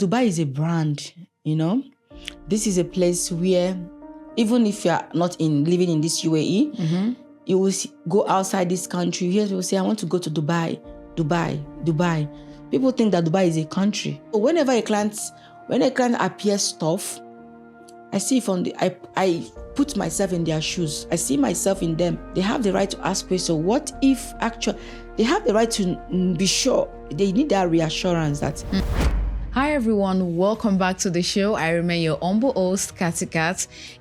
Dubai is a brand, this is a place where even if you are not living in this UAE, you will go outside this country. Here people say, I want to go to Dubai. People think that Dubai is a country. So when a client appears tough, I see I put myself in their shoes. I see myself in them. They have the right to ask questions. What if actually they have the right to be sure? They need that reassurance that. Hi everyone, welcome back to the show. I remain your humble host, Cathy.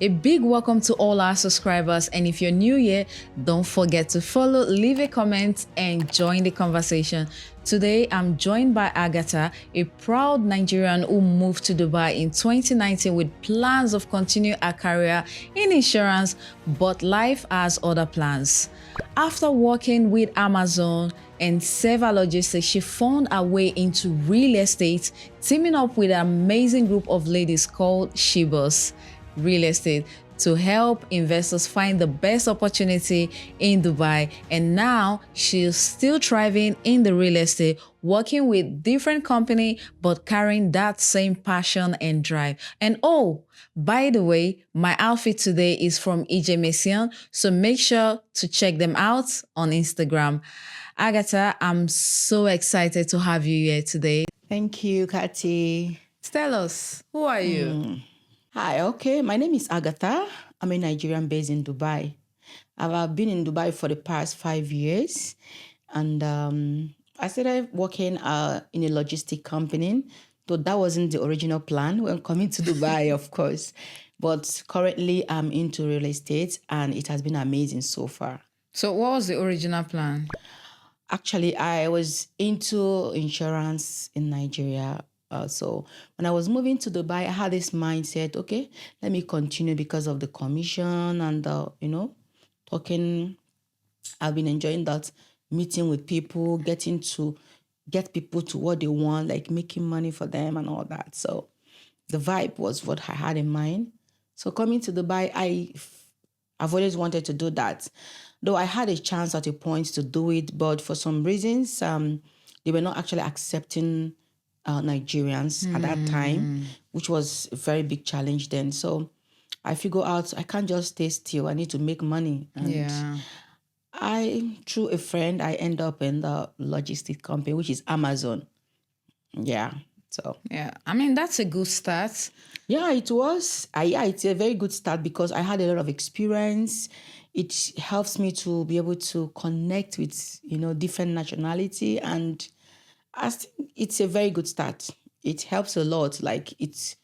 A big welcome to all our subscribers, and if you're new here, don't forget to follow, leave a comment, and join the conversation. Today, I'm joined by Agatha, a proud Nigerian who moved to Dubai in 2019 with plans of continuing her career in insurance, but life has other plans. After working with Amazon and Seva Logistics, she found her way into real estate, teaming up with an amazing group of ladies called Shebos Real Estate to help investors find the best opportunity in Dubai. And now she's still thriving in the real estate, working with different companies, but carrying that same passion and drive. And oh, by the way, my outfit today is from EJ Messian, so make sure to check them out on Instagram. Agatha, I'm so excited to have you here today. Thank you, Cathy. Tell us, who are you? Hi, okay. My name is Agatha. I'm a Nigerian based in Dubai. I've been in Dubai for the past 5 years. And I started working in a logistic company. Though that wasn't the original plan when coming to Dubai, of course. But currently, I'm into real estate, and it has been amazing so far. So what was the original plan? Actually, I was into insurance in Nigeria. So when I was moving to Dubai, I had this mindset, okay, let me continue because of the commission and, talking. I've been enjoying that, meeting with people, getting to get people to what they want, like making money for them and all that. So the vibe was what I had in mind. So coming to Dubai, I've always wanted to do that. Though I had a chance at a point to do it, but for some reasons, they were not actually accepting Nigerians at that time, which was a very big challenge then. So I figured out I can't just stay still. I need to make money. And through a friend, I end up in the logistic company, which is Amazon. Yeah. So I mean, that's a good start. Yeah, it was. It's a very good start because I had a lot of experience. It helps me to be able to connect with, different nationality, and I think it's a very good start. It helps a lot. Like, it's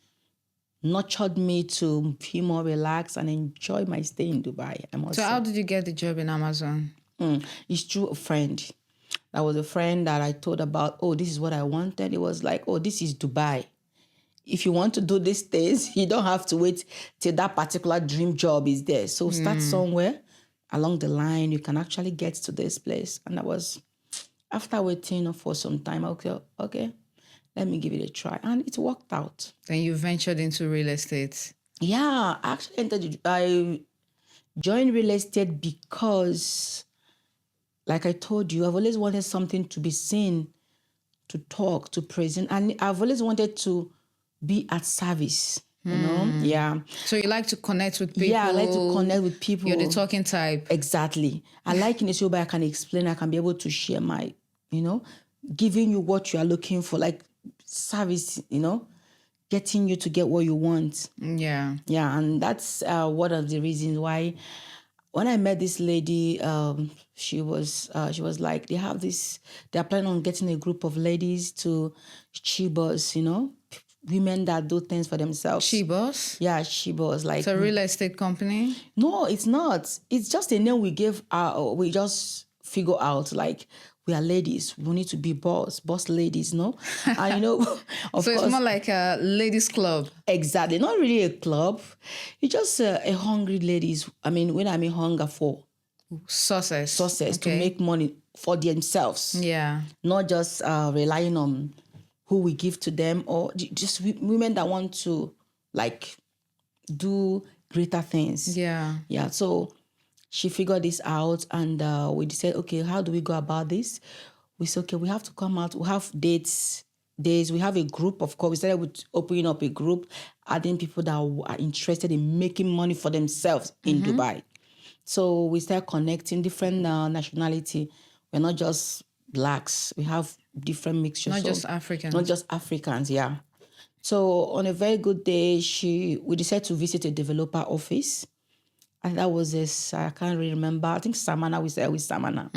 nurtured me to feel more relaxed and enjoy my stay in Dubai. So how did you get the job in Amazon? It's through a friend. That was a friend that I told about, oh, this is what I wanted. It was like, oh, this is Dubai. If you want to do these things, you don't have to wait till that particular dream job is there. So start somewhere along the line. You can actually get to this place. And that was, after waiting for some time, okay, let me give it a try. And it worked out. Then you ventured into real estate. Yeah, I joined real estate because, like I told you, I've always wanted something to be seen, to talk, to present. And I've always wanted to be at service, Yeah. So you like to connect with people? Yeah, I like to connect with people. You're the talking type. Exactly. I like in a show where I can explain, I can be able to share my, giving you what you are looking for, like service, getting you to get what you want. Yeah. Yeah, and that's one of the reasons why when I met this lady, she was like, they are planning on getting a group of ladies to Shebos, women that do things for themselves. Shebos? Yeah, Shebos. Like, it's a real estate company? No, it's not. It's just a name we just figure out, like, we are ladies. We need to be boss ladies, no? And of so course, it's more like a ladies club. Exactly. Not really a club. It's just a hungry ladies. I mean, when I mean hunger for Success. Okay. To make money for themselves. Yeah. Not just relying on who we give to them, or just women that want to, like, do greater things. Yeah. Yeah. So she figured this out, and we decided, okay, how do we go about this? We said, okay, we have to come out. We have dates days, we have a group, of course. We started with opening up a group, adding people that are interested in making money for themselves in Dubai. So we start connecting different nationality. We're not just blacks. We have different mixtures. Not So just Africans. Not just Africans, yeah. So on a very good day, we decided to visit a developer office. And that was this, I can't really remember. I think Samana, we started with Samana.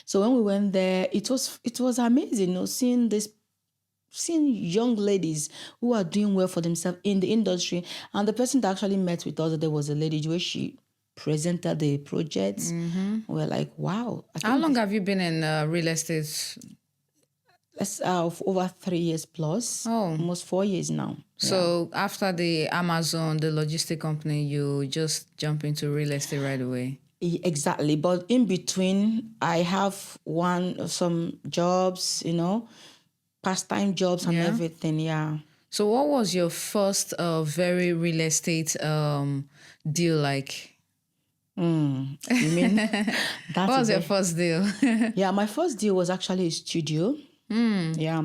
So when we went there, it was amazing, seeing young ladies who are doing well for themselves in the industry. And the person that actually met with us, there was a lady where she presented the projects. We're like, wow. How long have you been in real estate? That's over 3 years plus. Almost 4 years now. So after the Amazon, the logistic company, you just jump into real estate right away? Exactly. But in between, I have some jobs, pastime jobs and everything. Yeah. So what was your first very real estate deal like? You mean? What was your first deal? Yeah, my first deal was actually a studio. Yeah,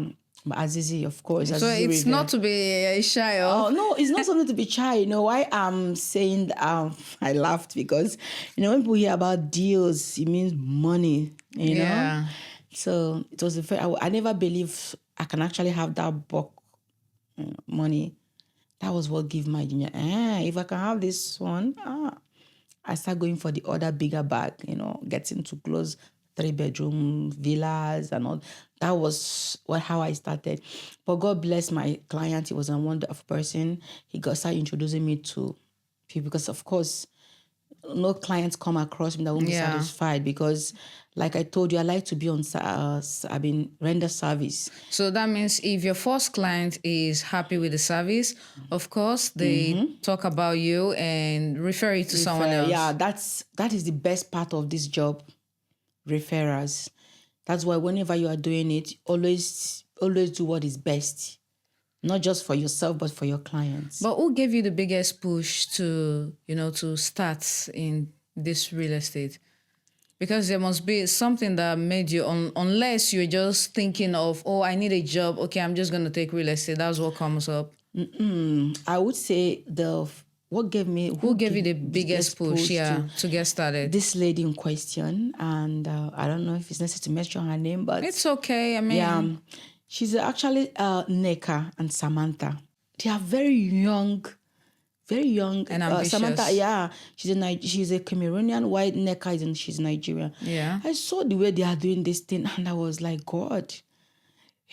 Azizi, of course. So Azizi it's not to be shy of. Oh, no, it's not something to be shy. Why I'm saying I laughed because, when people hear about deals, it means money, Yeah. So it was I never believed I can actually have that bulk money. That was what gave my junior. If I can have this one, I start going for the other bigger bag, getting to close 3-bedroom villas and all. That was how I started. But God bless my client. He was a wonderful person. He started introducing me to people because, of course, no clients come across me that won't be satisfied because, like I told you, I like to be render service. So that means if your first client is happy with the service, of course, they talk about you and refer it to someone else. Yeah, that is the best part of this job. Referrals. That's why whenever you are doing it, always do what is best, not just for yourself but for your clients. But who gave you the biggest push to start in this real estate? Because there must be something that made you unless you're just thinking of, I need a job, okay, I'm just going to take real estate. That's what comes up. I would say who gave you the biggest push to get started? This lady in question, and I don't know if it's necessary to mention her name, but it's okay. I mean, she's actually Neka and Samantha. They are very young and ambitious. Samantha, she's a Cameroonian. While Neka she's Nigerian. Yeah, I saw the way they are doing this thing, and I was like, God,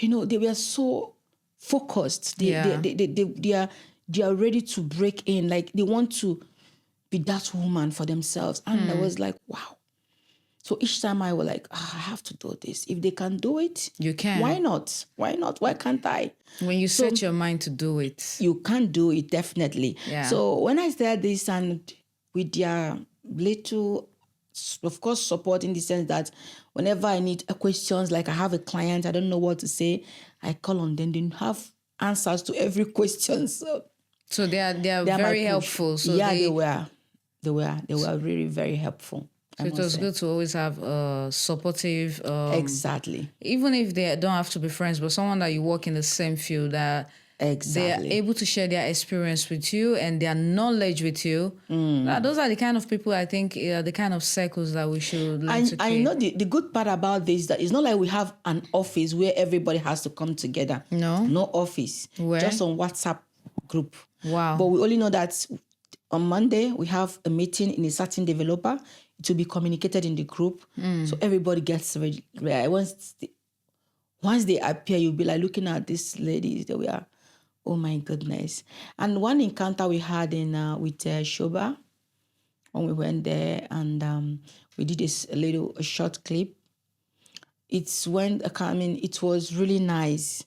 they were so focused. They are ready to break in. Like they want to be that woman for themselves. And I was like, wow. So each time I was like, I have to do this. If they can do it, you can. Why not? Why can't I? When you set your mind to do it, you can do it, definitely. Yeah. So when I started this and with their little, of course, support in the sense that whenever I need questions, like I have a client, I don't know what to say, I call on them. They have answers to every question. So they are very helpful. So they were really very helpful. So it was good to always have supportive. Exactly. Even if they don't have to be friends, but someone that you work in the same field that they are able to share their experience with you and their knowledge with you. Those are the kind of people I think the kind of circles that we should learn to create. I know the good part about this that it's not like we have an office where everybody has to come together. No office. Where? Just on WhatsApp group. Wow. But we only know that on Monday we have a meeting in a certain developer. It will be communicated in the group. So everybody gets ready. Once they appear, you'll be like looking at these ladies. They were, oh my goodness. And one encounter we had with Shoba when we went there and we did a short clip. It was really nice.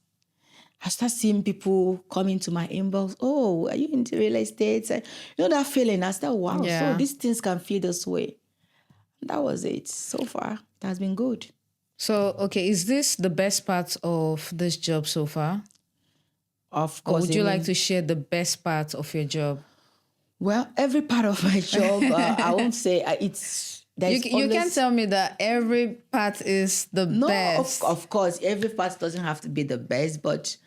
I start seeing people coming to my inbox. Oh, are you into real estate? That feeling. I start, wow, so these things can feel this way. That was it. So far, it has been good. So, okay, is this the best part of this job so far? Of course. Or would you like to share the best part of your job? Well, every part of my job, I won't say You can't tell me that every part is the best. Of course, every part doesn't have to be the best, but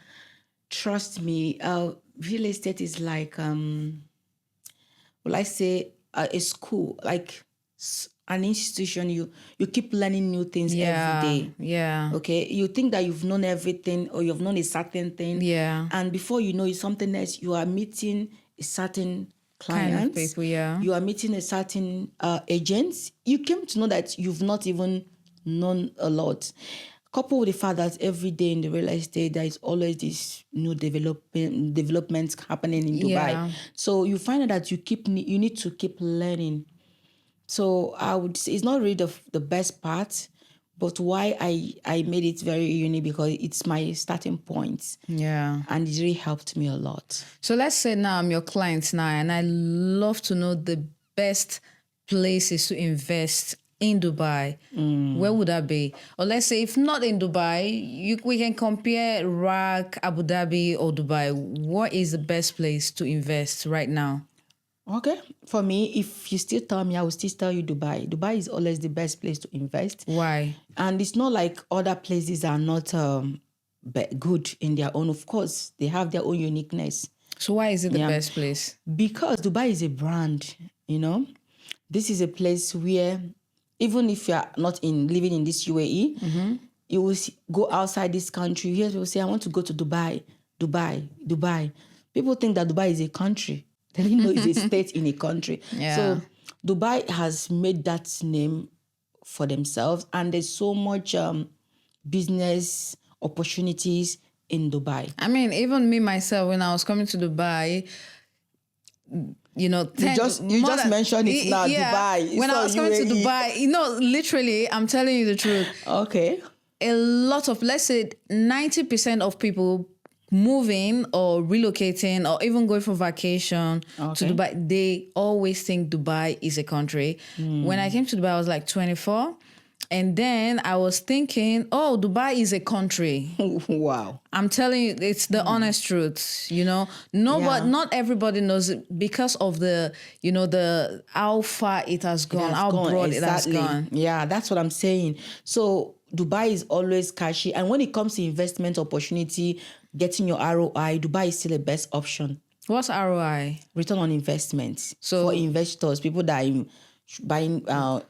trust me, real estate is like, I say, a school, like an institution. You keep learning new things every day. Yeah. Okay, you think that you've known everything or you've known a certain thing. Yeah. And before you know it's something else, you are meeting a certain clients. Kind of people, yeah. You are meeting a certain agents. You came to know that you've not even known a lot. Coupled with the fact that every day in the real estate, there is always this new developments happening in Dubai. Yeah. So you find out that you need to keep learning. So I would say it's not really the best part, but why I made it very unique because it's my starting point. Yeah. And it really helped me a lot. So let's say now I'm your client now, and I love to know the best places to invest in Dubai. Where would that be? Or let's say if not in Dubai, we can compare Iraq, Abu Dhabi, or Dubai. What is the best place to invest right now? Okay. For me, if you still tell me, I will still tell you Dubai. Dubai is always the best place to invest. Why? And it's not like other places are not good in their own. Of course, they have their own uniqueness. So why is it the best place? Because Dubai is a brand, This is a place where even if you are not living in this UAE, you will go outside this country. You hear people say, I want to go to Dubai, Dubai. People think that Dubai is a country. They didn't know it's a state in a country. Yeah. So Dubai has made that name for themselves, and there's so much business opportunities in Dubai. I mean, even me myself, when I was coming to Dubai, you just mentioned it now, Dubai. When I was coming to Dubai, literally, I'm telling you the truth. Okay. A lot of, let's say 90% of people moving or relocating or even going for vacation to Dubai, they always think Dubai is a country. When I came to Dubai, I was like 24. And then I was thinking, oh, Dubai is a country. Wow. I'm telling you, it's the honest truth, Not everybody knows it because of the how far it has gone, how broad it has gone. Yeah, that's what I'm saying. So Dubai is always cashy. And when it comes to investment opportunity, getting your ROI, Dubai is still the best option. What's ROI? Return on investment. So for investors, people that are buying,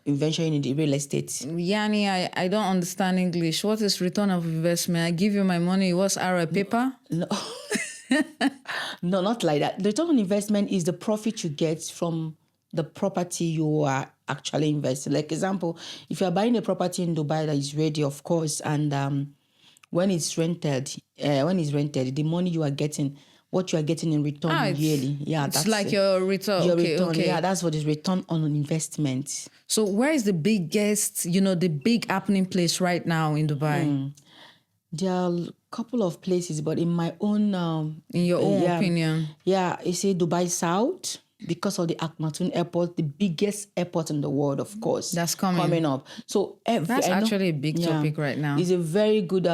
venturing in the real estate. Yani, I don't understand English. What is return of investment? I give you my money. What's ROI? Paper? No. No, not like that. The return on investment is the profit you get from the property you are actually investing. Like example, if you are buying a property in Dubai that is ready, of course, and when it's rented, the money you are getting, what you are getting in return yearly. Yeah, it's like your return. Your return. Okay. Yeah, that's what is return on an investment. So where is the biggest, the big happening place right now in Dubai? There are a couple of places, but in my own... in your own opinion? Yeah, you say Dubai South, because of the Akmatun airport, the biggest airport in the world, of course. That's coming up. So that's actually a big topic right now. It's a very good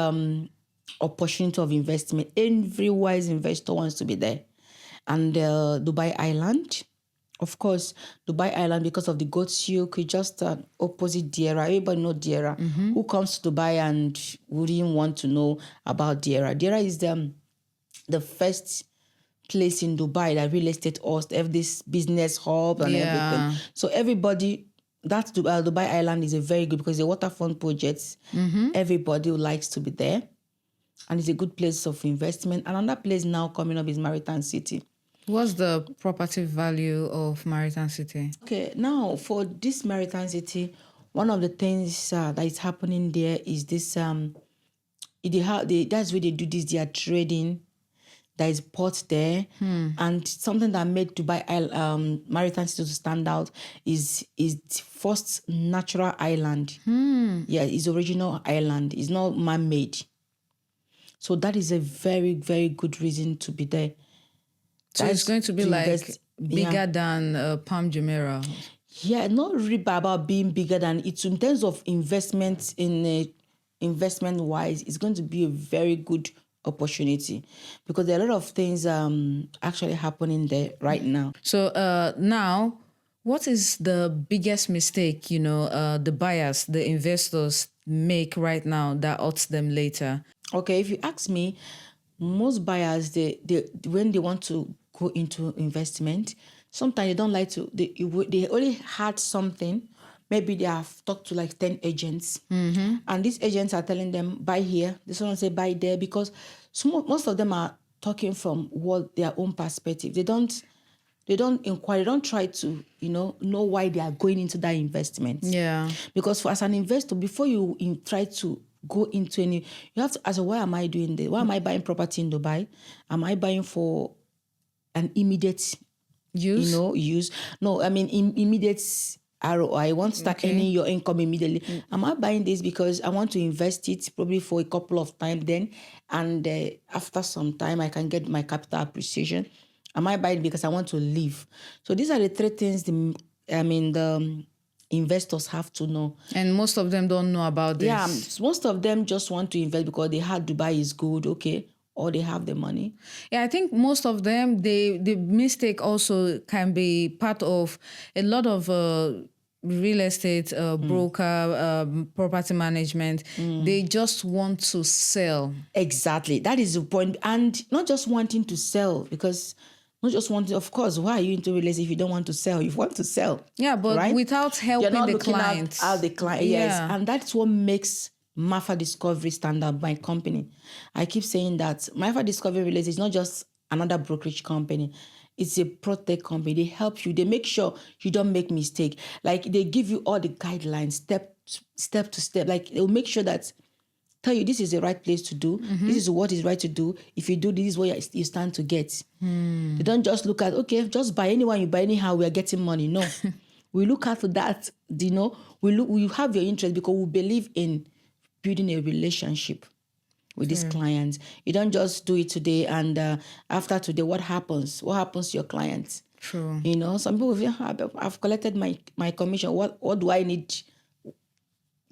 opportunity of investment. Every wise investor wants to be there. And Dubai Island, of course, Dubai Island, because of the goat silk, just opposite Deira. Everybody know Deira. Who comes to Dubai and wouldn't want to know about Deira? Deira is the first place in Dubai that real estate host, have this business hub and everything. So everybody, that's Dubai Island is a very good, because the waterfront projects, everybody likes to be there. And it's a good place of investment. Another place now coming up is Maritime City. What's the property value of Maritime City? Okay, now for this Maritime City, one of the things that is happening there is this, that's where they do this, their trading. There is port there. And something that made Dubai Maritime City to stand out is the first natural island. Yeah, it's original island. It's not man-made. So that is a very, very good reason to be there. So it's going to be bigger than Palm Jumeirah. Yeah, not really about being bigger than it. In terms of investment, investment wise, it's going to be a very good opportunity, because there are a lot of things actually happening there right now. So now, What is the biggest mistake, the buyers, the investors make right now that hurts them later? Okay, if you ask me, most buyers, they when they want to go into investment, sometimes they don't like to, they only had something. Maybe they have talked to like 10 agents, and these agents are telling them, buy here. This one say, buy there, because most of them are talking from what their own perspective. They don't inquire, they don't try to, know why they are going into that investment. Yeah. Because as an investor, before you try to go into any, you have to ask, why am I doing this? Why am I buying property in Dubai? Am I buying for an immediate, Use? use? No, I mean, immediate ROI. I want to start earning your income immediately. Am I buying this because I want to invest it probably for a couple of times then, and after some time I can get my capital appreciation? Am I buying it because I want to live? So these are the three things the investors have to know. And most of them don't know about this. Yeah, most of them just want to invest because they heard Dubai is good, okay, or they have the money. Yeah, I think most of them, the mistake also can be part of a lot of real estate broker, property management. They just want to sell. Exactly. That is the point. And not just wanting to sell, because not just wanting, of course, why are you into real estate if you don't want to sell? You want to sell. Yeah, but right? without You're helping not the looking client. at the client. Yes. And that's what makes Mafa Discovery stand out, my company. I keep saying that Mafa Discovery Real Estate is not just another brokerage company. It's a protect company. They help you. They make sure you don't make mistake. Like, they give you all the guidelines, step to step. Like, they'll make sure that tell you this is the right place to do. This is what is right to do. If you do this is what you stand to get. They don't just look at, okay, just buy anyone you buy anyhow, we are getting money. No. We look at that, we have your interest because we believe in building a relationship with these clients. You don't just do it today and after today, what happens? What happens to your clients? True. Some people feel, I've collected my commission. What do I need?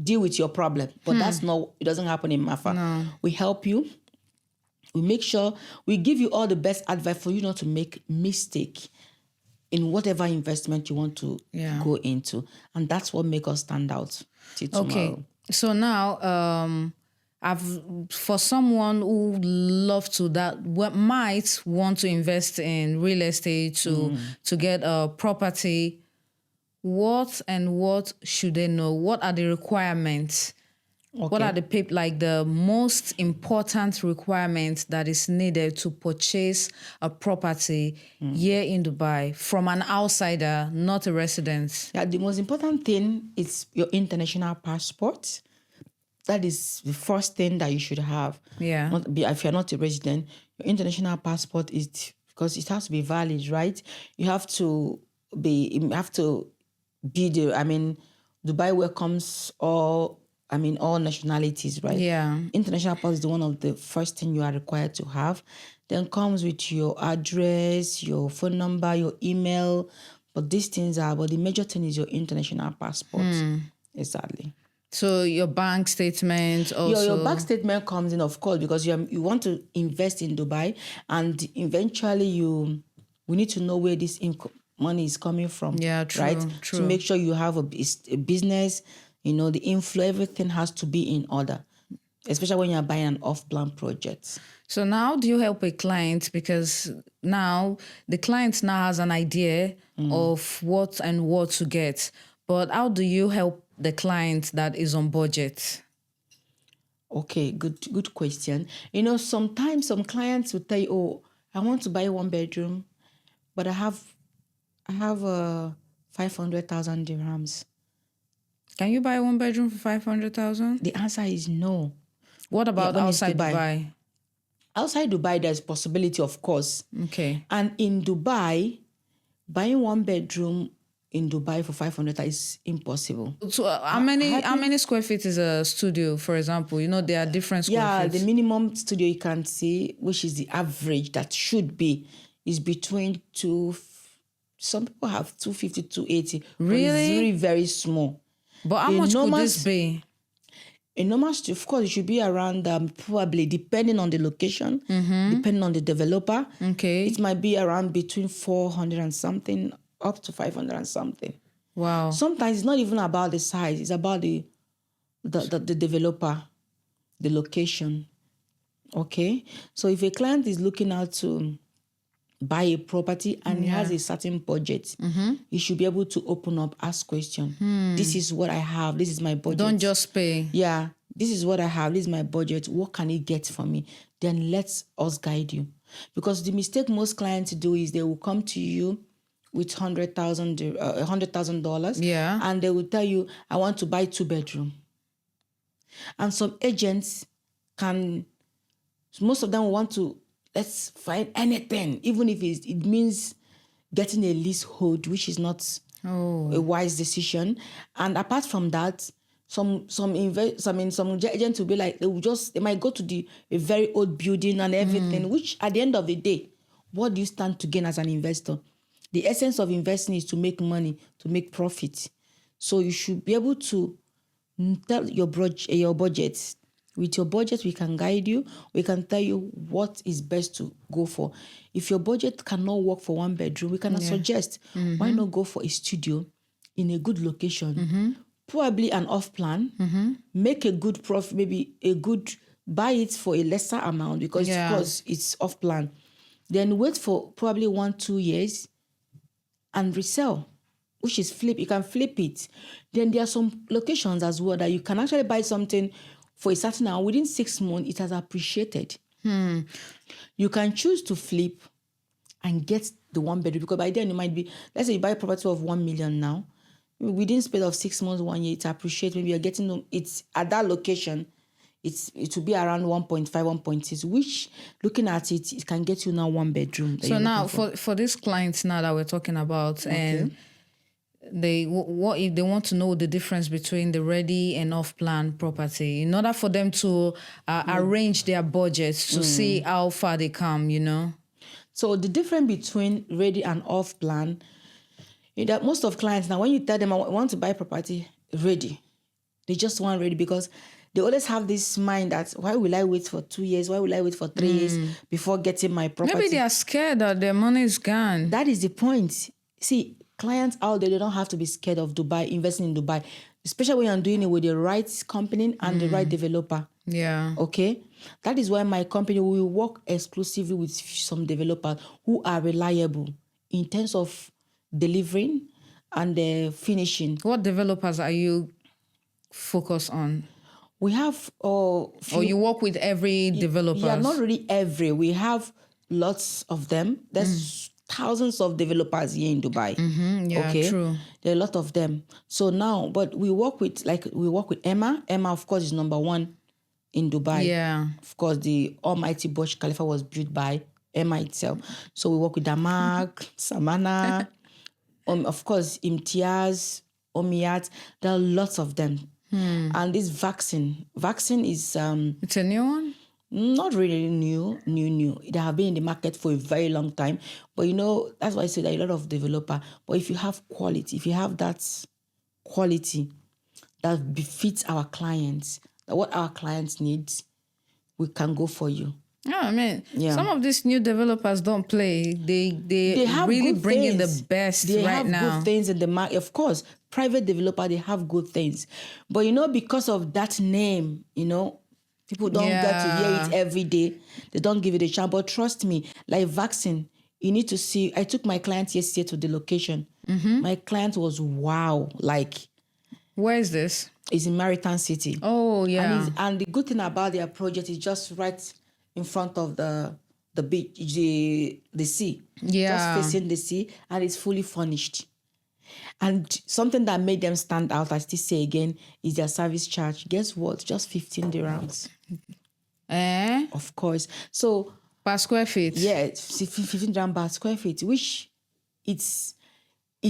Deal with your problem. But that's not, it doesn't happen in Mafa. No. We help you. We make sure we give you all the best advice for you not to make mistake in whatever investment you want to go into. And that's what makes us stand out till tomorrow. Okay. So now, for someone who might want to invest in real estate to get a property, what should they know? What are the requirements? Okay. What are the most important requirements that is needed to purchase a property here in Dubai from an outsider, not a resident? Yeah, the most important thing is your international passport. That is the first thing that you should have. Yeah. If you're not a resident, your international passport is, because it has to be valid, right? You have to be Dubai welcomes all nationalities, right? Yeah. International passport is one of the first thing you are required to have. Then comes with your address, your phone number, your email. But the major thing is your international passport. Exactly. So your bank statement also. Your bank statement comes in, of course, because you want to invest in Dubai, and eventually we need to know where this money is coming from. Yeah, true, right? True. To make sure you have a business, the inflow, everything has to be in order, especially when you're buying an off-plan project. So now do you help a client, because now the client now has an idea of what to get, but how do you help the client that is on budget? Okay, good question. Sometimes some clients will tell you, oh, I want to buy 1 bedroom, but I have 500,000 dirhams. Can you buy 1 bedroom for 500,000? The answer is no. What about outside Dubai? Outside Dubai, there's possibility, of course. Okay. And in Dubai, buying 1 bedroom in Dubai for 500,000 is impossible. So how many square feet is a studio, for example? There are different square feet. Yeah, the minimum studio you can see, which is the average that should be, is between some people have 250, 280. Really? It's very, very small. But how much could this be? A normal studio, of course, it should be around probably, depending on the location, depending on the developer. Okay. It might be around between 400 and something up to 500 and something. Wow. Sometimes it's not even about the size, it's about the developer, the location. Okay? So if a client is looking out to buy a property and he has a certain budget, he should be able to open up, ask questions. This is what I have. This is my budget. Don't just pay. Yeah, this is what I have. This is my budget. What can it get for me? Then let us guide you. Because the mistake most clients do is they will come to you with $100,000. Yeah. And they will tell you, I want to buy 2-bedroom. And some agents most of them want to, let's find anything, even if it means getting a leasehold, which is not a wise decision. And apart from that, some agents will be like, they might go to a very old building and everything, which at the end of the day, what do you stand to gain as an investor? The essence of investing is to make money, to make profit. So you should be able to tell your budget. With your budget, we can guide you. We can tell you what is best to go for. If your budget cannot work for 1 bedroom, we can suggest, why not go for a studio in a good location, probably an off-plan, make a good profit, maybe buy it for a lesser amount because of course it's off-plan. Then wait for probably 1-2 years and resell, which is flip. You can flip it. Then there are some locations as well that you can actually buy something for a certain amount. Within 6 months, it has appreciated. You can choose to flip and get the 1 bedroom because by then you might be, let's say you buy a property of 1 million now. Within space of 6 months, 1 year, it appreciates. Maybe you're getting it's at that location. It will be around 1.5, 1.6, which looking at it can get you now 1 bedroom. So now for these clients now that we're talking about, and what if they want to know the difference between the ready and off-plan property in order for them to arrange their budgets to see how far they come, So the difference between ready and off-plan is that most of clients now, when you tell them I want to buy property ready, they just want ready because they always have this mind that why will I wait for 2 years? Why will I wait for 3 years before getting my property? Maybe they are scared that their money is gone. That is the point. See, clients out there, they don't have to be scared of Dubai, investing in Dubai, especially when you're doing it with the right company and the right developer. Yeah. Okay? That is why my company will work exclusively with some developers who are reliable in terms of delivering and finishing. What developers are you focused on? We have... or you work with every developer? Yeah, not really every. We have lots of them. There's thousands of developers here in Dubai. Yeah, okay? True. There are a lot of them. So now, but we work with Emma. Emma, of course, is number 1 in Dubai. Yeah. Of course, the almighty Burj Khalifa was built by Emma itself. So we work with Damak, Samana, of course, Imtiaz, Omiyat. There are lots of them. And this vaccine is... it's a new one? Not really new. They have been in the market for a very long time. But that's why I say that a lot of developer. But if you have quality, if you have that quality that befits our clients, that what our clients need, we can go for you. Yeah, I mean, some of these new developers don't play. They have really bring in the best they right now. They have good things in the market. Of course, private developer, they have good things. But, because of that name, people don't get to hear it every day. They don't give it a chance. But trust me, like vaccine, you need to see. I took my client yesterday to the location. My client was wow. Like, where is this? It's in Marthins City. Oh, yeah. And the good thing about their project is just right in front of the beach, the sea. Yeah. Just facing the sea, and it's fully furnished. And something that made them stand out, I still say again, is their service charge. Guess what? Just 15 dirhams. Of course. So per square feet? Yeah, 15 dirham per square feet, which it's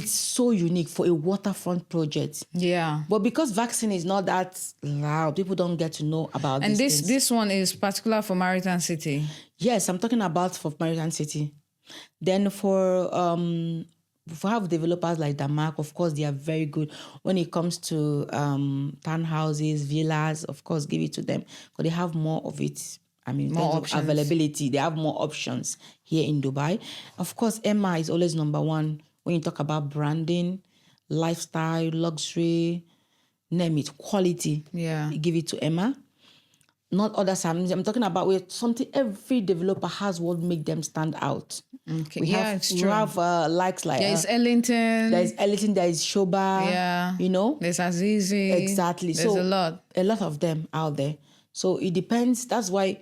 so unique for a waterfront project. Yeah. But because vaccine is not that loud, people don't get to know about and these things. This one is particular for Marthins City? Yes, I'm talking about for Marthins City. Then for have developers like Damak, of course, they are very good when it comes to townhouses, villas. Of course, give it to them because they have more of it. I mean, more options. Availability. They have more options here in Dubai. Of course, Emma is always number 1 when you talk about branding, lifestyle, luxury, name it, quality. Yeah. You give it to Emma. Not others. I'm talking about where something every developer has what make them stand out. Okay. We Yeah, have it's we true. have likes like There's Ellington. there's Ellington, there is Shoba. Yeah. You know? There's Azizi. Exactly. There's So a lot. A lot of them out there. So it depends. That's why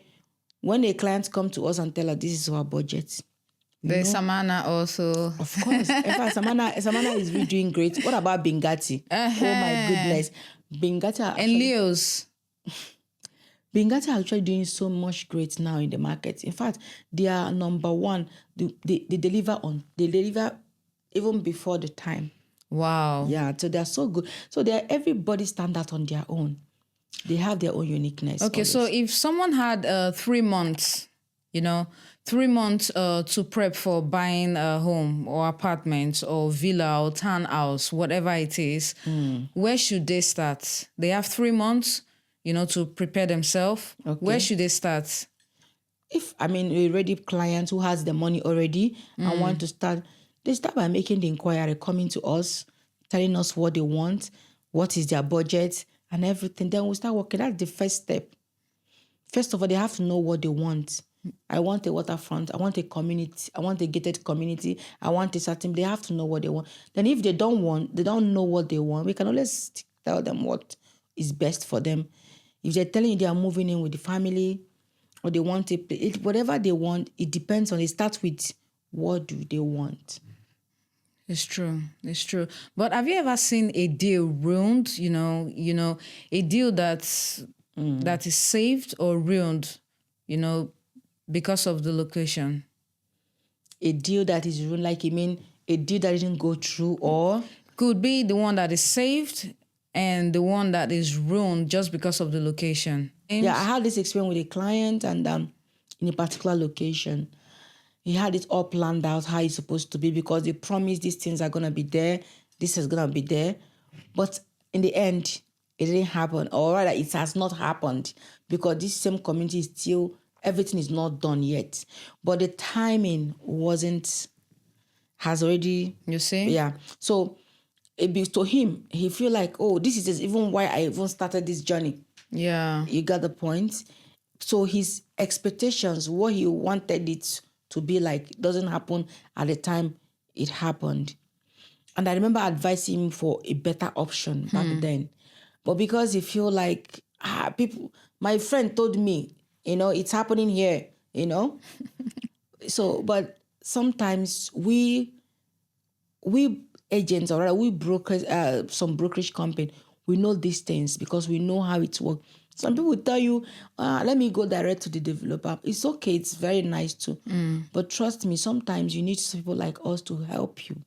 when a client come to us and tell us this is our budget. There's Samana also. Of course. In fact, Samana is really doing great. What about Bengati? Oh my goodness. Bengati And Leo's. Bengati are actually doing so much great now in the market. In fact, they are number one. They deliver even before the time. Wow. Yeah, so they're so good. So everybody stand out on their own. They have their own uniqueness. Okay, always. so if someone had 3 months, 3 months to prep for buying a home or apartment or villa or townhouse, whatever it is, where should they start? They have 3 months, to prepare themselves. Okay. Where should they start? If, a ready client who has the money already and want to start, they start by making the inquiry, coming to us, telling us what they want, what is their budget, and everything. Then we'll start working. That's the first step. First of all, they have to know what they want. I want a waterfront. I want a community. I want a gated community. I want a certain. They have to know what they want. Then if they don't know what they want, we can always tell them what is best for them. If they're telling you they are moving in with the family or they want whatever they want, it depends on. It starts with what do they want. It's true. It's true. But have you ever seen a deal ruined? A deal that is saved or ruined, because of the location. A deal that is ruined, like you mean a deal that didn't go through, or could be the one that is saved and the one that is ruined just because of the location. Yeah, I had this experience with a client, and in a particular location, he had it all planned out how it's supposed to be because they promised these things are gonna be there, this is gonna be there, but in the end, it didn't happen, or rather, it has not happened because this same community is still. Everything is not done yet, but the timing has already. You see? Yeah. So it be to him, he feel like, oh, this is even why I even started this journey. Yeah. You got the point. So his expectations, what he wanted it to be like, doesn't happen at the time it happened. And I remember advising him for a better option back then, but because he feel like my friend told me. It's happening here, So, but sometimes we agents, or rather we brokers, some brokerage company, we know these things because we know how it works. Some people tell you, let me go direct to the developer. It's okay. It's very nice too. But trust me, sometimes you need people like us to help you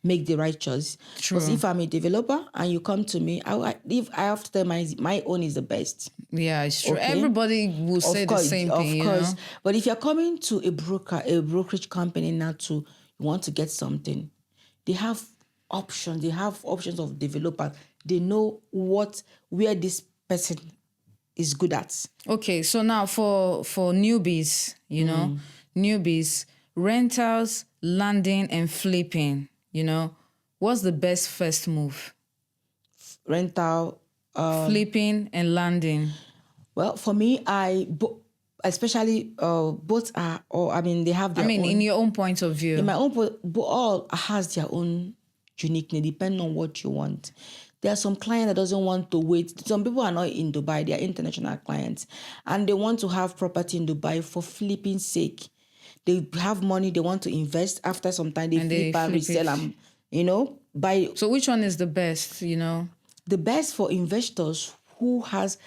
make the right choice. Because if I'm a developer and you come to me, if I have to tell my own is the best. Yeah, it's true. Okay? Everybody will say the same thing. Of course. But if you're coming to a brokerage company now you want to get something, they have options. They have options of developers. They know where this person is good at. Okay, so now for newbies, newbies, rentals, landing, and flipping. What's the best first move? Rental, flipping and landing. Well, for me, especially both are, they have their own. In your own point of view. In my own point, all has their own uniqueness, depending on what you want. There are some clients that doesn't want to wait. Some people are not in Dubai, they are international clients, and they want to have property in Dubai for flipping sake. They have money, they want to invest. After some time, they flip and resell and, buy. So which one is the best, The best for investors who has,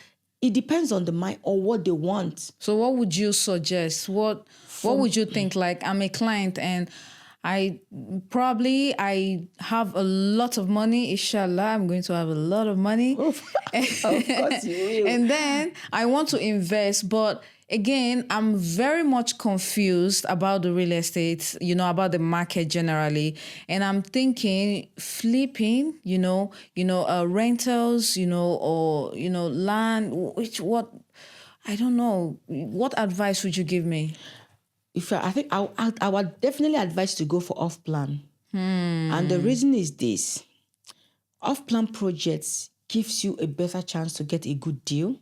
it depends on the mind or what they want. So what would you suggest? What would you think? Like, I'm a client and I have a lot of money. Inshallah, I'm going to have a lot of money. Of course you will. And then I want to invest, but again, I'm very much confused about the real estate, about the market generally. And I'm thinking flipping, rentals, or, land, I don't know. What advice would you give me? I think I would definitely advise to go for off plan. And the reason is this. Off-plan projects gives you a better chance to get a good deal,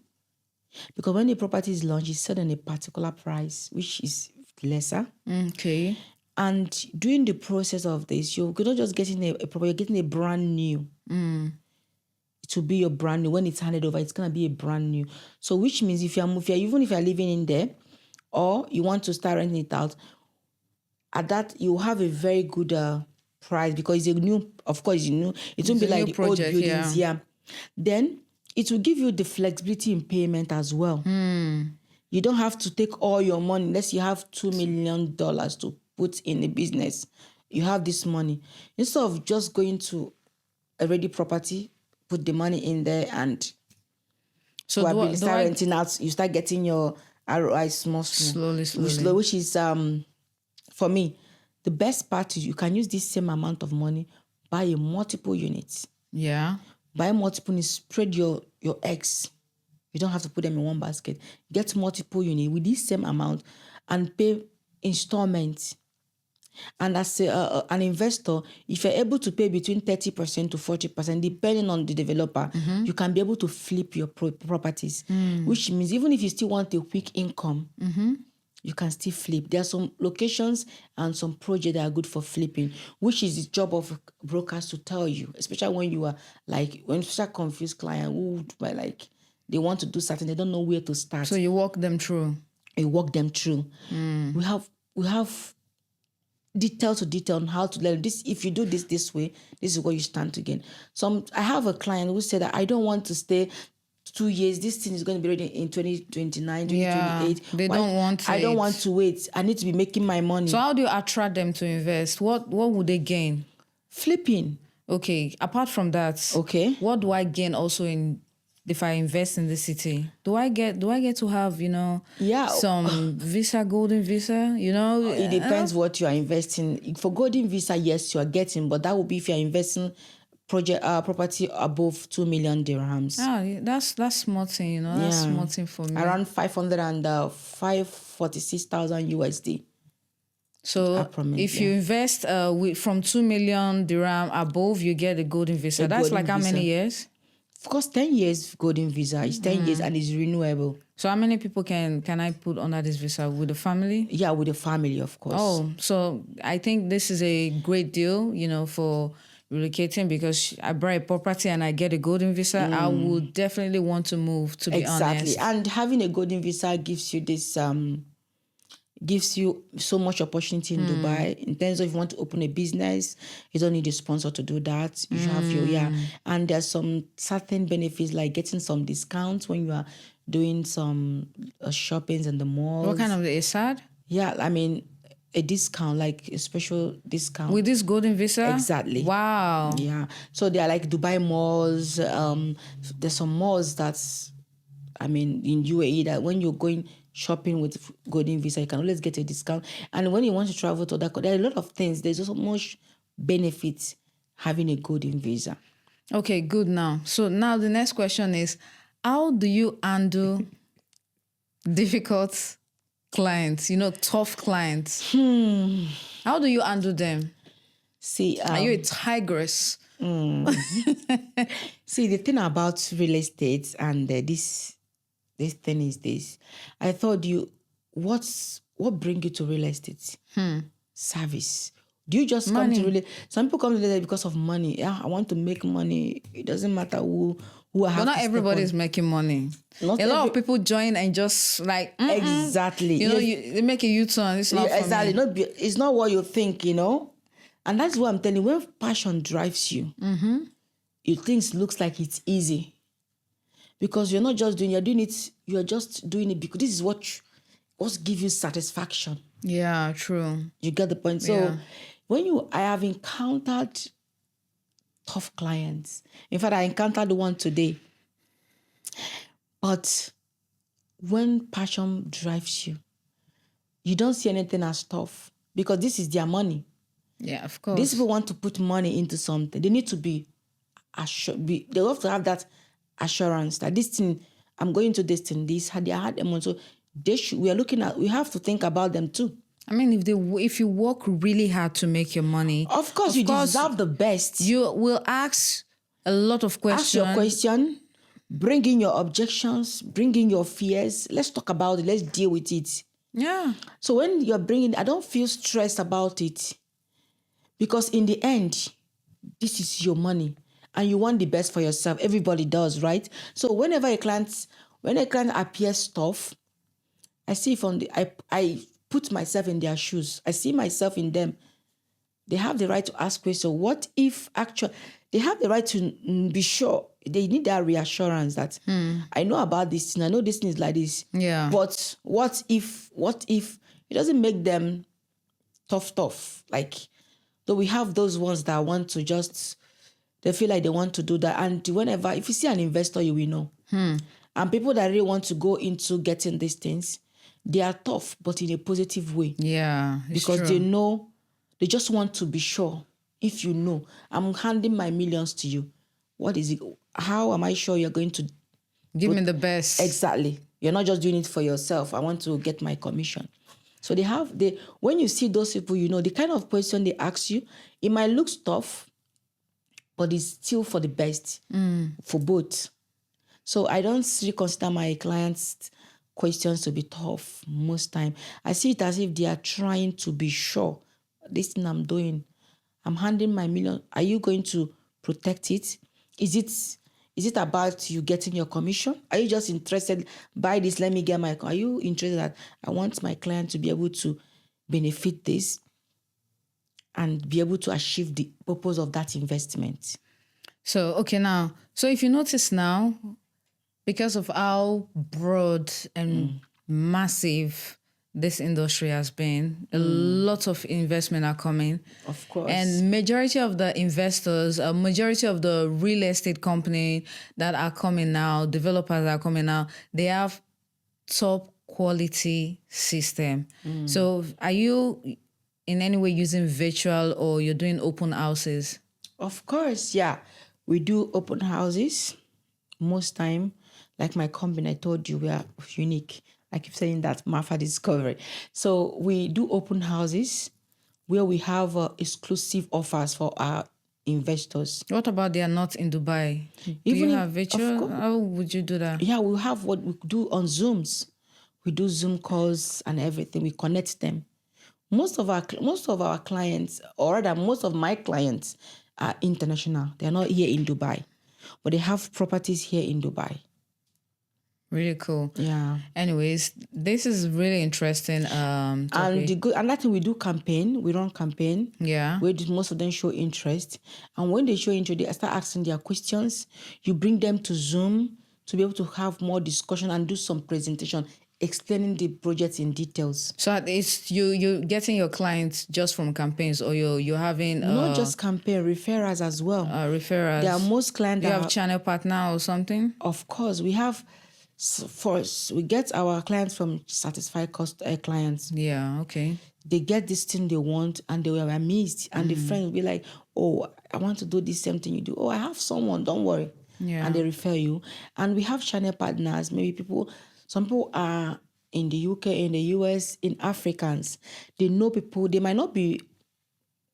because when the property is launched, it's set on a particular price, which is lesser. Okay. And during the process of this, you're not just getting a property, you're getting a brand new. It will be your brand new. When it's handed over, it's going to be a brand new. So which means even if you're living in there, or you want to start renting it out, at that, you have a very good price, because it's a new, of course, it won't be like the project, old buildings. Yeah. Then it will give you the flexibility in payment as well. You don't have to take all your money unless you have $2 million to put in a business. You have this money. Instead of just going to a ready property, put the money in there, and So start renting out, you start getting your ROI slowly, which is for me, the best part is you can use this same amount of money, buy a multiple units. Yeah. Buy multiple units, spread your eggs. You don't have to put them in one basket. Get multiple units with this same amount and pay installments. And as an investor, if you're able to pay between 30% to 40%, depending on the developer, you can be able to flip your properties, which means even if you still want a quick income, you can still flip. There are some locations and some projects that are good for flipping, which is the job of brokers to tell you, especially when you are when you start confused client who they want to do something, they don't know where to start. So you walk them through. We have detail to detail on how to learn this. If you do this way, this is what you stand to gain. I have a client who said that I don't want to stay 2 years. This thing is going to be ready in 2029, 2028. They don't want to. I don't want to wait. I need to be making my money. So how do you attract them to invest? What would they gain? Flipping. Okay. Apart from that, okay, what do I gain also if I invest in the city? Do I get to have, some visa, golden visa, It depends what you are investing. For golden visa, yes, you are getting, but that would be if you are investing property above 2 million dirhams. That's small thing, That's small thing for me. Around 546,000 USD. So if you invest from 2 million dirham above, you get a golden visa. That's like how many years? Of course, 10 years golden visa. It's 10 years and it's renewable. So how many people can I put under this visa? With the family? Yeah, with the family, of course. Oh, so I think this is a great deal, for relocating, because I buy a property and I get a golden visa. I would definitely want to move, to be honest. Exactly. And having a golden visa gives you this... gives you so much opportunity in Dubai. In terms of if you want to open a business, you don't need a sponsor to do that. You have and there's some certain benefits, like getting some discounts when you are doing some shoppings in the malls. What kind of ISAD? Yeah, I mean, a discount, like a special discount. With this golden visa? Exactly. Wow. Yeah. So they are like Dubai malls. There's some malls that's, in UAE, that when you're going shopping with golden visa, you can always get a discount. And when you want to travel to that, there are a lot of things. There's also much benefits having a golden visa. Okay, good now. So now the next question is, how do you handle difficult clients, tough clients? How do you handle them? See, are you a tigress? See, the thing about real estate and this thing is this. I thought what brings you to real estate? Service. Do you just come to real estate? Some people come to real estate because of money. Yeah, I want to make money. It doesn't matter who I have. But not everybody is making money. A lot of people join and just exactly. They make a U-turn. It's not exactly. for me. It's not what you think. And that's what I'm telling you. When passion drives you, you think it looks like it's easy. Because you're not just you're doing it, you're just doing it because this is what gives you satisfaction. Yeah, true. You get the point. So I have encountered tough clients. In fact, I encountered one today. But when passion drives you, you don't see anything as tough, because this is their money. Yeah, of course. These people want to put money into something. They need to be assured. They have to have that assurance that this thing, I'm going to this thing, they had them on. So we have to think about them too. I mean, if you work really hard to make your money, Of course, you deserve the best. You will ask a lot of questions. Ask your question, bring in your objections, bring in your fears. Let's talk about it. Let's deal with it. Yeah. So when you're bringing, I don't feel stressed about it, because in the end, this is your money and you want the best for yourself. Everybody does, right? So when a client appears tough, I see I put myself in their shoes. I see myself in them. They have the right to ask questions. What if they have the right to be sure. They need that reassurance that I know about this thing. I know this thing is like this. Yeah. But what if it doesn't make them tough? Like, though we have those ones that want to they feel like they want to do that. And if you see an investor, you will know. And people that really want to go into getting these things, they are tough, but in a positive way. Yeah. Because true. they know, they just want to be sure. If you know, I'm handing my millions to you. What is it? How am I sure you're going to give me the best? Exactly. You're not just doing it for yourself. I want to get my commission. So when you see those people, you know, the kind of question they ask you, it might look tough, but it's still for the best for both. So I don't really consider my clients' questions to be tough most time. I see it as if they are trying to be sure. This thing I'm doing, I'm handing my million. Are you going to protect it? Is it about you getting your commission? Are you just interested, buy this, let me get my... Are you interested that I want my client to be able to benefit this and be able to achieve the purpose of that investment? So, okay, now, so if you notice now, because of how broad and massive this industry has been, a lot of investment are coming. Of course. And majority of the investors, majority of the real estate company that are coming now, developers that are coming now, they have top quality system. So are you in any way using virtual or you're doing open houses? Of course, yeah. We do open houses most time. Like my company, I told you, we are unique. I keep saying that, Martha Discovery. So we do open houses where we have exclusive offers for our investors. What about they are not in Dubai? Do you have virtual? How would you do that? Yeah, we have what we do on Zooms. We do Zoom calls and everything. We connect them. Most of our clients, or rather, most of my clients are international. They are not here in Dubai, but they have properties here in Dubai. Really cool. Yeah. Anyways, this is really interesting. And that thing, we do campaign. We run campaign. Yeah. Where most of them show interest, and when they show interest, they start asking their questions. You bring them to Zoom to be able to have more discussion and do some presentation explaining the project in details. So it's you getting your clients just from campaigns, or you're having not just campaign, referrals as well. Referrals. There are most clients. Do you have channel partner or something? Of course, we have. First, we get our clients from satisfied clients. Yeah, okay. They get this thing they want and they were amazed. And the friend will be like, oh, I want to do this same thing you do. Oh, I have someone, don't worry. Yeah. And they refer you. And we have channel partners. Maybe some people are in the UK, in the US, in Africans. They know people, they might not be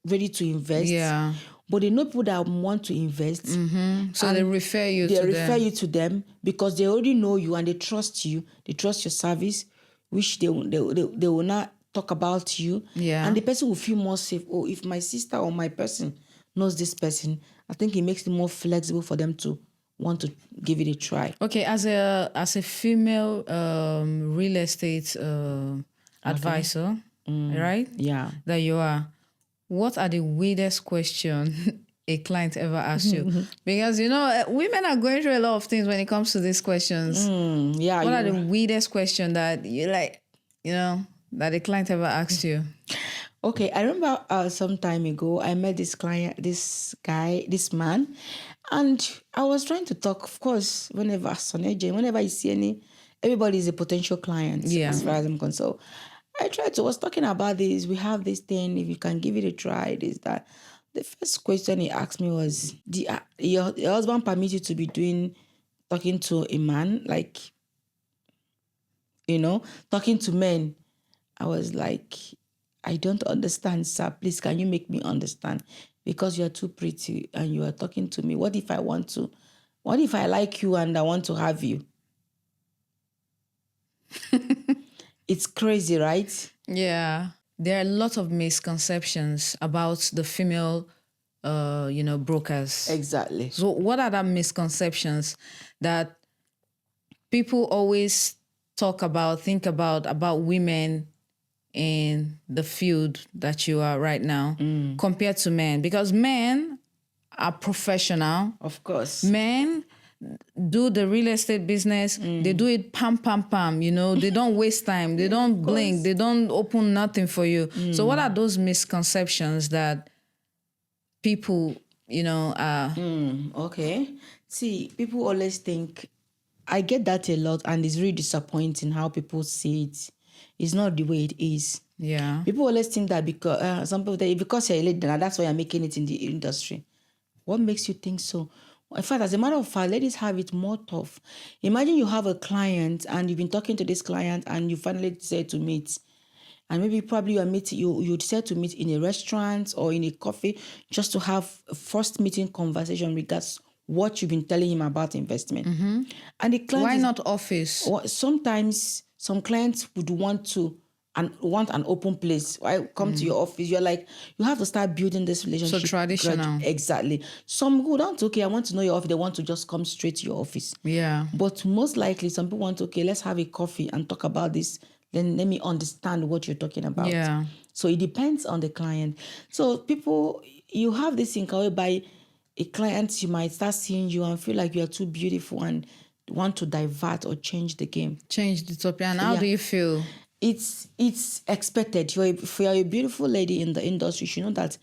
ready to invest. Yeah. But they know people that want to invest. So they refer you to them. They refer you to them because they already know you and they trust you. They trust your service, which they will not talk about you. Yeah. And the person will feel more safe. Oh, if my sister or my person knows this person, I think it makes it more flexible for them to want to give it a try. Okay, as a female real estate advisor, right? Yeah. That you are. What are the weirdest questions a client ever asked you? Because, women are going through a lot of things when it comes to these questions. Yeah. What are the weirdest questions that you like, that a client ever asked you? Okay, I remember some time ago, I met this man, and I was trying to talk, of course, whenever I see everybody is a potential client, as far as I'm concerned. So I was talking about this. We have this thing. If you can give it a try, this, that. The first question he asked me was, your husband permit you to be talking to a man, talking to men? I was like, I don't understand, sir. Please, can you make me understand? Because you are too pretty and you are talking to me. What if I want to? What if I like you and I want to have you? It's crazy, right? Yeah. There are a lot of misconceptions about the female, brokers. Exactly. So what are the misconceptions that people always think about women in the field that you are right now compared to men? Because men are professional. Of course. Men do the real estate business. They do it pam, pam, pam. They don't waste time. They don't blink. They don't open nothing for you. So what are those misconceptions that people, are... Okay. See, people always think, I get that a lot, and it's really disappointing how people see it. It's not the way it is. Yeah. People always think that because some people think because you're a lady, now that's why you're making it in the industry. What makes you think so? In fact, as a matter of fact, ladies have it more tough. Imagine you have a client and you've been talking to this client and you finally decide to meet. And maybe probably you decide to meet in a restaurant or in a coffee just to have a first meeting conversation regards what you've been telling him about investment. And the client Why not office? Sometimes some clients would want an open place. I come to your office. You're like, you have to start building this relationship. So traditional. Exactly. Some who don't, okay, I want to know your office. They want to just come straight to your office. Yeah. But most likely, some people want, okay, let's have a coffee and talk about this. Then let me understand what you're talking about. Yeah. So it depends on the client. So people, you have this thing whereby a client, you might start seeing you and feel like you are too beautiful and want to divert or change the game. Change the topic. And how do you feel? It's expected. If you're a beautiful lady in the industry, you should know that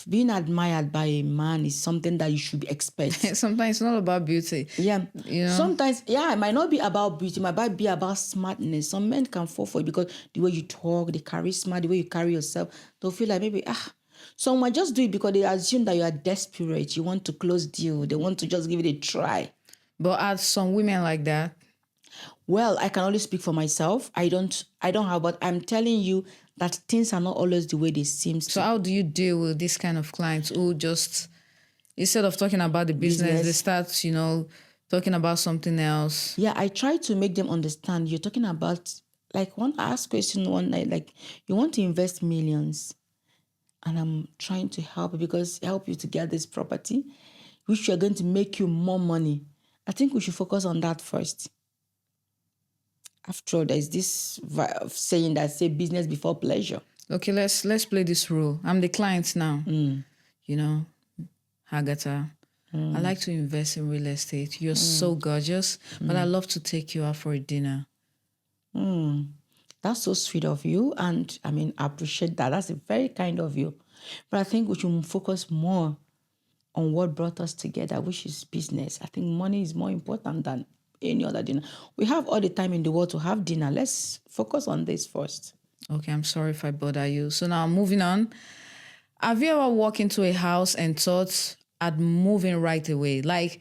being admired by a man is something that you should expect. Sometimes it's not about beauty. Yeah. Sometimes, it might not be about beauty. It might be about smartness. Some men can fall for it because the way you talk, the charisma, the way you carry yourself, they'll feel like maybe, some might just do it because they assume that you are desperate. You want to close deal. They want to just give it a try. But are some women like that? Well, I can only speak for myself. I don't have, but I'm telling you that things are not always the way they seem. So how do you deal with this kind of clients who just, instead of talking about the business, they start, talking about something else? Yeah, I try to make them understand. You're talking about, like, I asked question one night, like, you want to invest millions, and I'm trying to help you to get this property, which are going to make you more money. I think we should focus on that first. After all, there's this saying that say business before pleasure. Okay, let's play this role. I'm the client now. Agatha. I like to invest in real estate. You're so gorgeous, but I love to take you out for a dinner. That's so sweet of you, and I appreciate that. That's very kind of you. But I think we should focus more on what brought us together, which is business. I think money is more important than any other dinner. We have all the time in the world to have dinner. Let's focus on this first. Okay, I'm sorry if I bother you. So now moving on. Have you ever walked into a house and thought at moving right away? Like,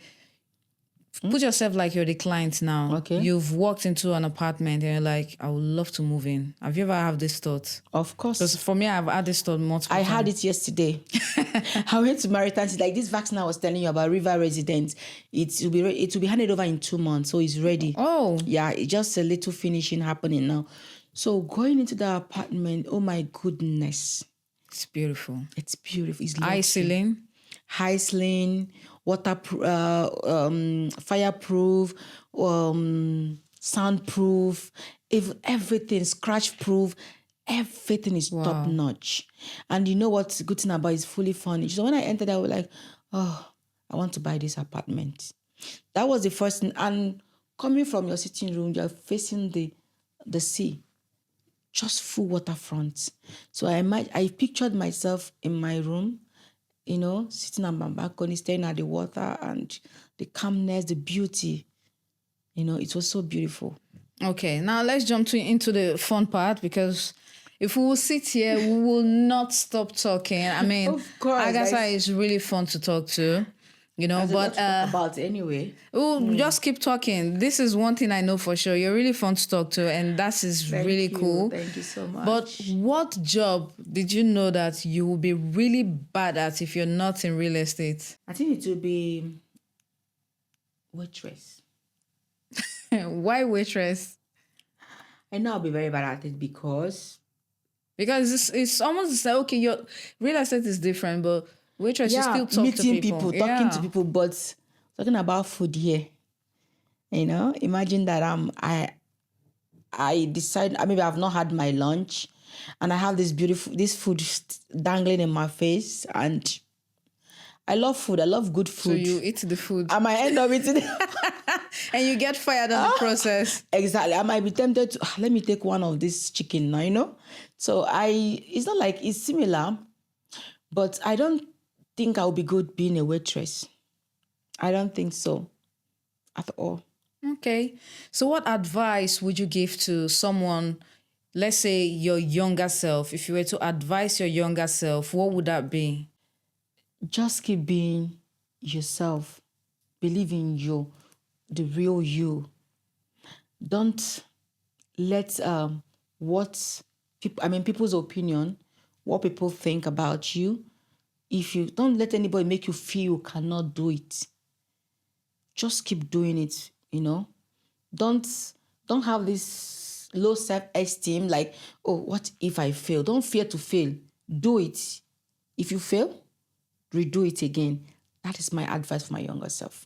put yourself like you're the client now. Okay. You've walked into an apartment and you're like, I would love to move in. Have you ever had this thought? Of course. Because for me, I've had this thought multiple times. I had it yesterday. I went to Marthins. Like this vaccine I was telling you about, River Residence. It will be handed over in 2 months, so it's ready. Oh. Yeah, it's just a little finishing happening now. So going into the apartment, oh my goodness. It's beautiful. It's beautiful. It's high ceiling. High ceiling, fireproof, soundproof, everything, scratch proof, everything is top notch. And you know what's good thing about it? It's fully furnished. So when I entered, I was like, oh, I want to buy this apartment. That was the first thing. And coming from your sitting room, you're facing the sea, just full waterfront. So I pictured myself in my room, sitting on my balcony, staring at the water and the calmness, the beauty. It was so beautiful. Okay, now let's jump into the fun part, because if we will sit here, we will not stop talking. Of course, Agatha is really fun to talk to. you know. There's a lot But to talk about anyway. we'll just keep talking. This is one thing I know for sure. You're really fun to talk to, and that is really Thank you. cool. Thank you so much. But what job did you know that you will be really bad at if you're not in real estate? I think it will be waitress. Why waitress? I know I'll be very bad at it because Because it's almost like, okay, your real estate is different, but waitress, you still talk meeting to people. talking to people, but talking about food here. You know, imagine that I decide maybe I've not had my lunch and I have this food dangling in my face, and I love food. I love good So food. you eat the food. I might end up eating And you get fired on the process. Exactly. I might be tempted to let me take one of this chicken now, you know? So it's not like it's similar, but I don't think I'll be good being a waitress. I don't think so at all. Okay. So what advice would you give to someone, let's say your younger self? If you were to advise your younger self, what would that be? Just keep being yourself. Believe in you, the real you. Don't let people's opinion, what people think about you. If you don't let anybody make you feel you cannot do it, just keep doing it, you know. Don't have this low self-esteem like, oh, what if I fail? Don't fear to fail. Do it. If you fail, redo it again. That is my advice for my younger self.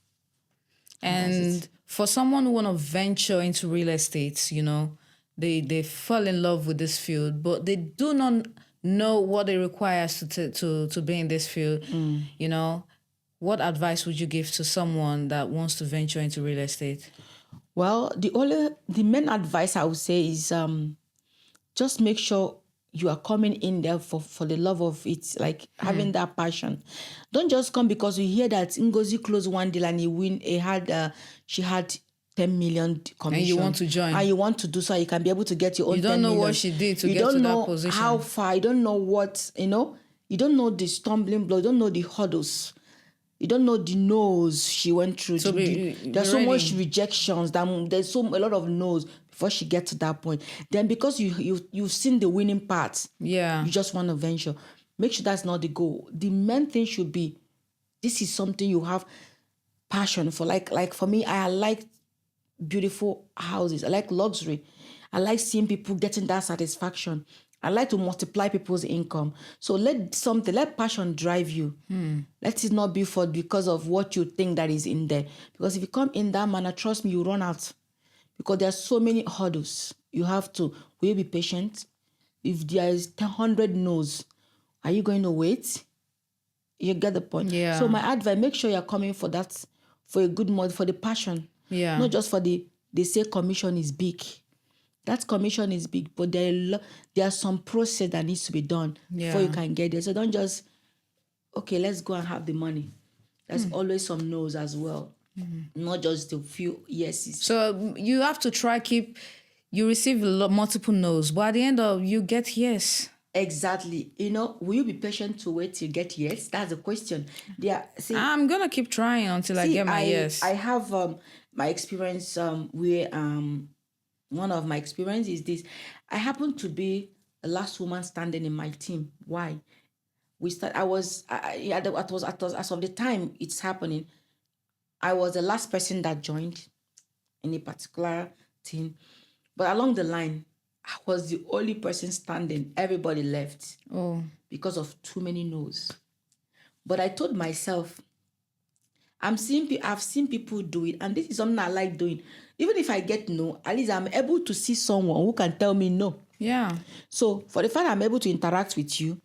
And for someone who want to venture into real estate, you know, they fall in love with this field, but they do not know what it requires to be in this field. You know, what advice would you give to someone that wants to venture into real estate? Well, the main advice I would say is just make sure you are coming in there for the love of it, like having that passion. Don't just come because you hear that Ngozi closed one deal and she had 10 million commission. And you want to join. And you want to do so you can be able to get your own 10 million. You don't know million. what she did to get to that position. You don't know how far, you don't know what, you know, you don't know the stumbling block, you don't know the hurdles. You don't know the no's she went through. So there's so much rejections. There's a lot of no's before she gets to that point. Then because you've seen the winning part, you just want to venture. Make sure that's not the goal. The main thing should be, this is something you have passion for. Like for me, I like beautiful houses. I like luxury. I like seeing people getting that satisfaction. I like to multiply people's income. So let passion drive you. Let it not be because of what you think that is in there. Because if you come in that manner, trust me, you run out. Because there are so many hurdles. You have to, will you be patient? If there is 100 no's, are you going to wait? You get the point. Yeah. So my advice, make sure you're coming for that, for a good month, for the passion. Yeah. Not just for they say commission is big. That commission is big, but there are some process that needs to be done before you can get there. So don't just, okay, let's go and have the money. There's always some no's as well. Not just a few yeses. So you have to you receive multiple no's, but at the end of you get yes. Exactly. You know, will you be patient to wait till you get yes? That's the question. I'm going to keep trying until I get my yes. I have my experience where one of my experience is this. I happen to be the last woman standing in my team. Why? As of the time it's happening, I was the last person that joined in a particular team. But along the line, I was the only person standing. Everybody left because of too many no's. But I told myself, I've seen people do it, and this is something I like doing. Even if I get no, at least I'm able to see someone who can tell me no. Yeah. So for the fact I'm able to interact with you,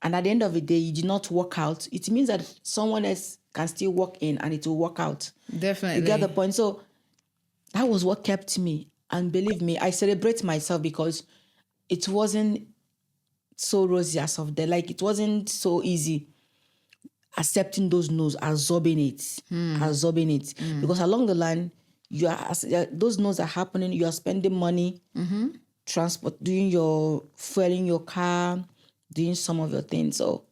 and at the end of the day, you did not work out, it means that someone else can still walk in and it will work out. Definitely. You get the point? So that was what kept me. And believe me, I celebrate myself because it wasn't so rosy as of there. Like, it wasn't so easy accepting those no's, absorbing it. Because along the line, those no's are happening. You are spending money, transport, doing your fueling your car, doing some of your things. So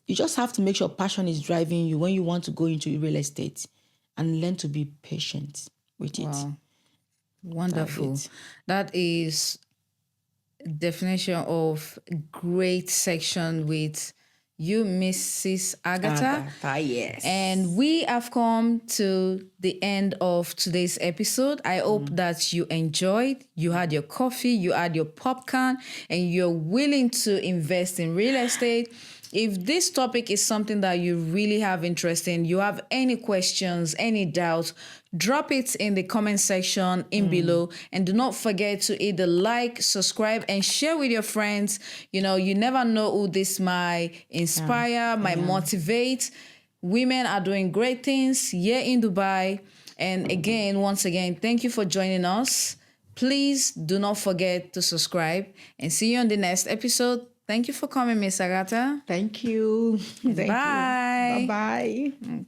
you just have to make sure passion is driving you when you want to go into real estate, and learn to be patient with it. Wow. Wonderful. That's it. That is definition of great section with you, Mrs. Agatha. Agatha, yes. And we have come to the end of today's episode. I hope that you enjoyed. You had your coffee, you had your popcorn, and you're willing to invest in real estate. If this topic is something that you really have interest in, you have any questions, any doubts, drop it in the comment section in below. And do not forget to hit the like, subscribe, and share with your friends. You know, you never know who this might inspire, might motivate. Women are doing great things here in Dubai. And again, once again, thank you for joining us. Please do not forget to subscribe, and see you on the next episode. Thank you for coming, Miss Agatha. Thank you. Thank Bye. you. Bye-bye.